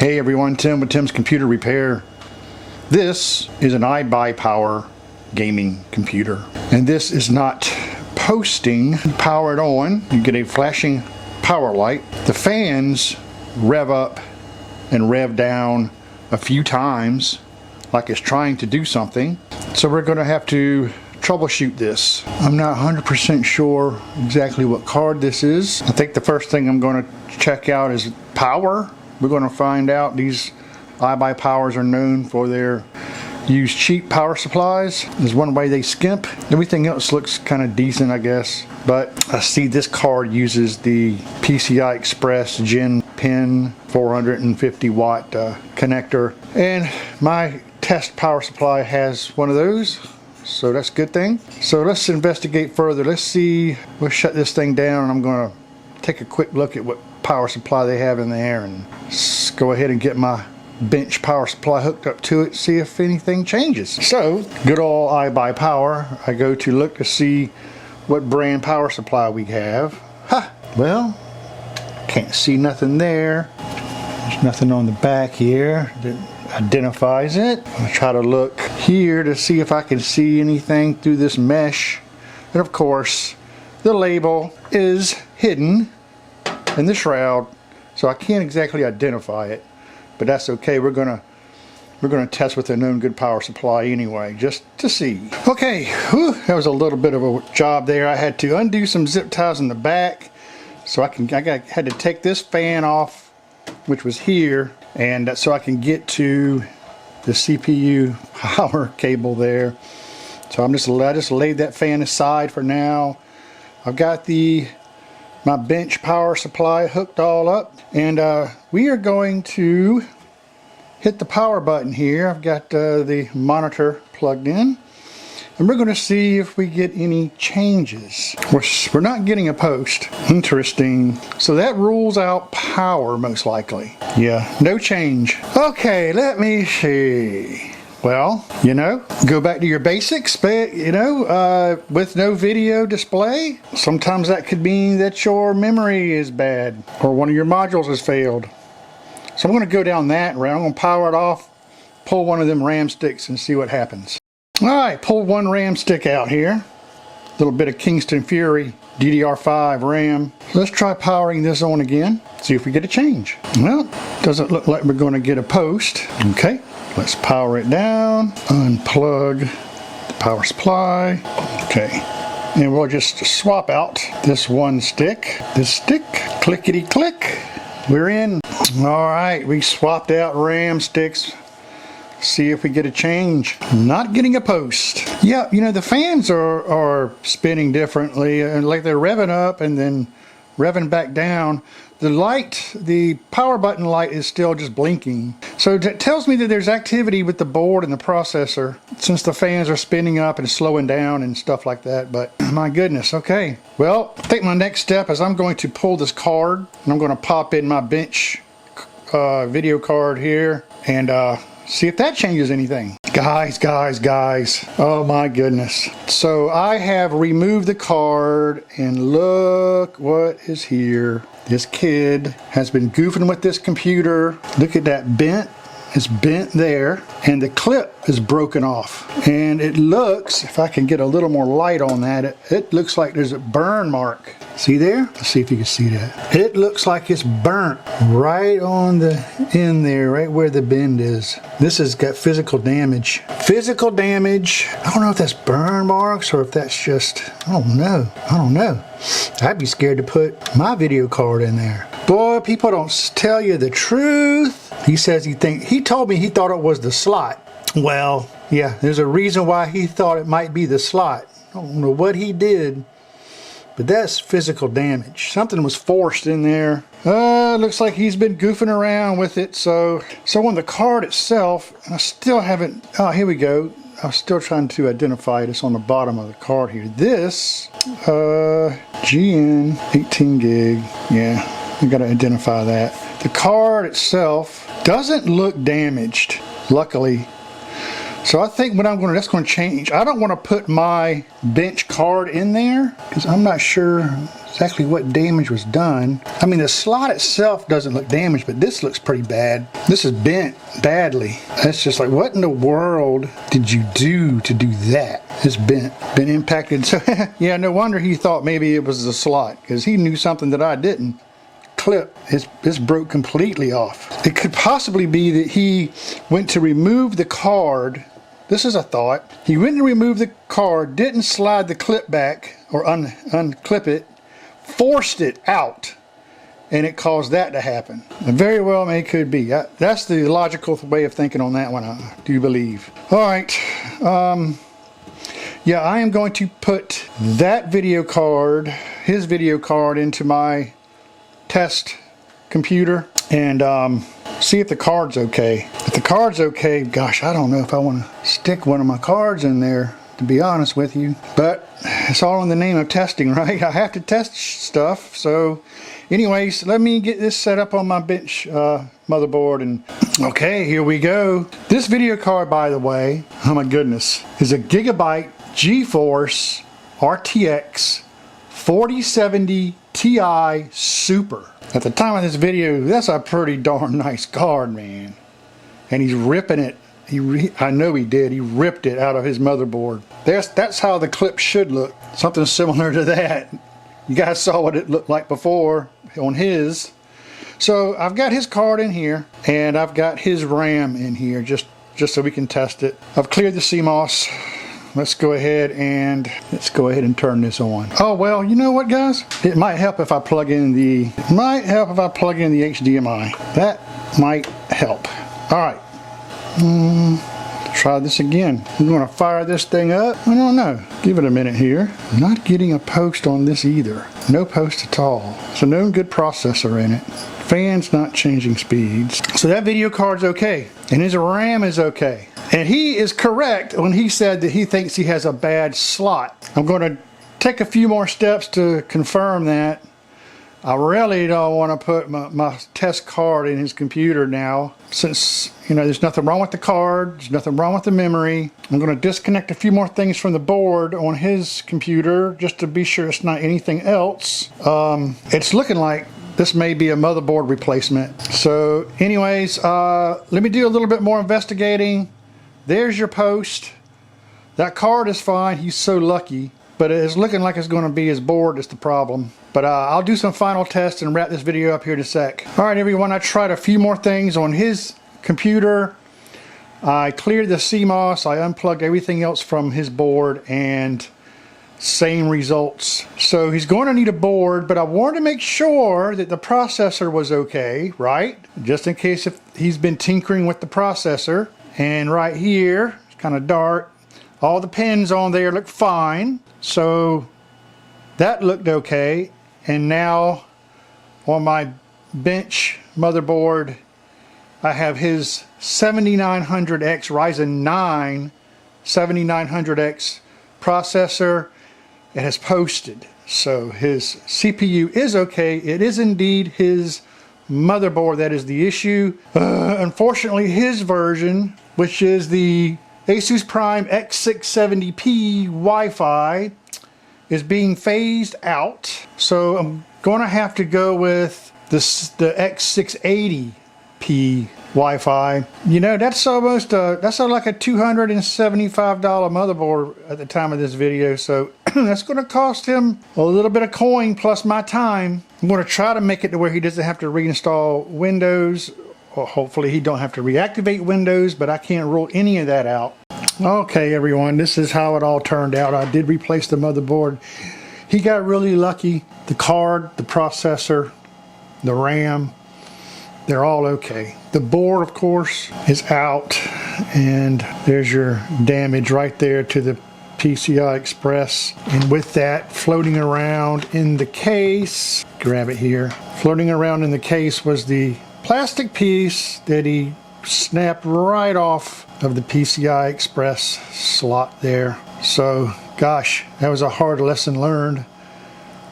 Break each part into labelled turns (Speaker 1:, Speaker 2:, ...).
Speaker 1: Hey everyone, Tim with Tim's Computer Repair. This is an iBuyPower gaming computer, and this is not posting. Power it on, you get a flashing power light. The fans rev up and rev down a few times like it's trying to do something. So we're going to have to troubleshoot this. I'm not 100% sure exactly what card this is. I think the first thing I'm going to check out is power. We're going to find out. These iBuyPowers are known for their use cheap power supplies. There's one way they skimp. Everything else looks kind of decent, I guess. But I see this card uses the PCI Express Gen Pin 450 watt connector. And my test power supply has one of those. So that's a good thing. So let's investigate further. Let's see. We'll shut this thing down and I'm going to take a quick look at what power supply they have in there and go ahead and get my bench power supply hooked up to it, see if anything changes. So good old iBuyPower, I go to look to see what brand power supply we have. Well, can't see nothing there. There's nothing on the back here that identifies it. I'll try to look here to see if I can see anything through this mesh. And of course the label is hidden in the shroud, so I can't exactly identify it, but that's okay. We're gonna test with a known good power supply anyway, just to see. Okay, that was a little bit of a job there. I had to undo some zip ties in the back, so I had to take this fan off, which was here, and so I can get to the CPU power cable there. So I just laid that fan aside for now. I've got my bench power supply hooked all up, and we are going to hit the power button here. I've got the monitor plugged in, and we're going to see if we get any changes. We're not getting a post. Interesting. So that rules out power most likely. Yeah, no change. Okay, let me see. Well, go back to your basics, but with no video display, sometimes that could mean that your memory is bad or one of your modules has failed. So I'm going to go down that route. I'm going to power it off, pull one of them RAM sticks and see what happens. Alright, pull one RAM stick out here. A little bit of Kingston Fury DDR5 RAM. Let's try powering this on again, see if we get a change. Well, doesn't look like we're going to get a post. Okay. Let's power it down, unplug the power supply. Okay, and we'll just swap out this one stick, clickety click, we're in. All right, we swapped out RAM sticks. See if we get a change. Not getting a post. Yeah, the fans are spinning differently, and like they're revving up and then revving back down. The power button light is still just blinking. So it tells me that there's activity with the board and the processor since the fans are spinning up and slowing down and stuff like that. But my goodness, okay. Well, I think my next step is I'm going to pull this card and I'm going to pop in my bench video card here and see if that changes anything. Guys, oh my goodness. So I have removed the card and look what is here. This kid has been goofing with this computer. Look at that bent. It's bent there, and the clip is broken off. And it looks, if I can get a little more light on that, it looks like there's a burn mark. See there? Let's see if you can see that. It looks like it's burnt right on the end there, right where the bend is. This has got physical damage. Physical damage. I don't know if that's burn marks or if that's just, I don't know. I'd be scared to put my video card in there. Boy, people don't tell you the truth. He says he told me he thought it was the slot. Well, yeah, there's a reason why he thought it might be the slot. I don't know what he did, but that's physical damage. Something was forced in there. Looks like he's been goofing around with it. So on the card itself, I still haven't, oh, here we go. I'm still trying to identify this on the bottom of the card here. This, GN 18 gig. Yeah, we got to identify that. The card itself doesn't look damaged, luckily. So I think that's going to change. I don't want to put my bench card in there because I'm not sure. exactly what damage was done. I mean, the slot itself doesn't look damaged, but this looks pretty bad. This is bent badly. It's just like, what in the world did you do to do that? It's been impacted. So yeah, no wonder he thought maybe it was the slot, because he knew something that I didn't. Clip it's broke completely off. It could possibly be that he went to remove the card. This is a thought. He went to remove the card, didn't slide the clip back or unclip it, forced it out, and it caused that to happen. And very well may could be. That's the logical way of thinking on that one, I do believe. All right. Yeah, I am going to put that video card, his video card, into my test computer and see if the card's okay. If the card's okay, gosh, I don't know if I want to stick one of my cards in there, to be honest with you. But it's all in the name of testing, right? I have to test stuff. So anyways, let me get this set up on my bench motherboard. And okay, here we go. This video card, by the way, oh my goodness, is a Gigabyte GeForce RTX 4070 Ti Super. At the time of this video, that's a pretty darn nice card, man. And he's ripping it. I know he did. He ripped it out of his motherboard. That's how the clip should look. Something similar to that. You guys saw what it looked like before on his. So I've got his card in here, and I've got his RAM in here just so we can test it. I've cleared the CMOS. Let's go ahead and turn this on. Oh well, you know what, guys? It might help if I plug in the HDMI. That might help. All right. Try this again. I'm going to fire this thing up. I don't know. Give it a minute here. I'm not getting a post on this either. No post at all. So no good processor in it. Fan's not changing speeds. So that video card's okay. And his RAM is okay. And he is correct when he said that he thinks he has a bad slot. I'm going to take a few more steps to confirm that. I really don't want to put my test card in his computer now, since, you know, there's nothing wrong with the card, there's nothing wrong with the memory. I'm going to disconnect a few more things from the board on his computer just to be sure it's not anything else. It's looking like this may be a motherboard replacement. So anyways, let me do a little bit more investigating. There's your post. That card is fine. He's so lucky. But it's looking like it's going to be his board that's the problem. But I'll do some final tests and wrap this video up here in a sec. Alright everyone, I tried a few more things on his computer. I cleared the CMOS. I unplugged everything else from his board, and same results. So he's going to need a board, but I wanted to make sure that the processor was okay, right? Just in case if he's been tinkering with the processor. And right here, it's kind of dark. All the pins on there look fine. So that looked okay. And now on my bench motherboard, I have his 7900X Ryzen 9 7900X processor. It has posted. So his CPU is okay. It is indeed his motherboard that is the issue. Unfortunately, his version, which is the Asus Prime X670p Wi-Fi, is being phased out. So I'm going to have to go with the X680p Wi-Fi. You know, that's almost that's like a $275 motherboard at the time of this video. So that's going to cost him a little bit of coin plus my time. I'm going to try to make it to where he doesn't have to reinstall Windows, or hopefully he don't have to reactivate Windows, but I can't rule any of that out. Okay everyone, this is how it all turned out. I did replace the motherboard. He got really lucky. The card, the processor, the RAM, they're all okay. The board, of course, is out, and there's your damage right there to the PCI Express. And with that floating around in the case, grab it here, floating around in the case was the plastic piece that he snapped right off of the PCI Express slot there. So gosh, that was a hard lesson learned,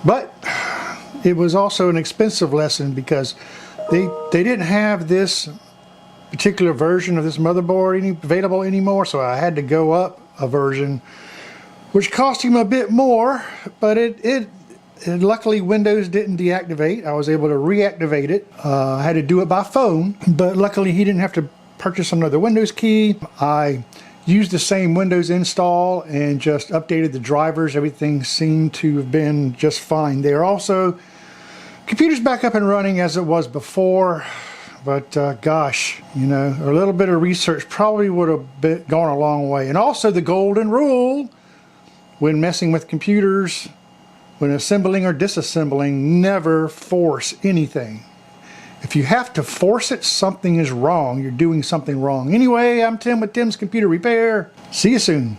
Speaker 1: but it was also an expensive lesson because they didn't have this particular version of this motherboard available anymore, so I had to go up a version, which cost him a bit more, but it Luckily, Windows didn't deactivate. I was able to reactivate it. I had to do it by phone, but luckily he didn't have to purchase another Windows key. I used the same Windows install and just updated the drivers. Everything seemed to have been just fine there. Also, computer's back up and running as it was before, but gosh, you know, a little bit of research probably would have gone a long way. And also the golden rule when messing with computers, when assembling or disassembling, never force anything. If you have to force it, something is wrong. You're doing something wrong. Anyway, I'm Tim with Tim's Computer Repair. See you soon.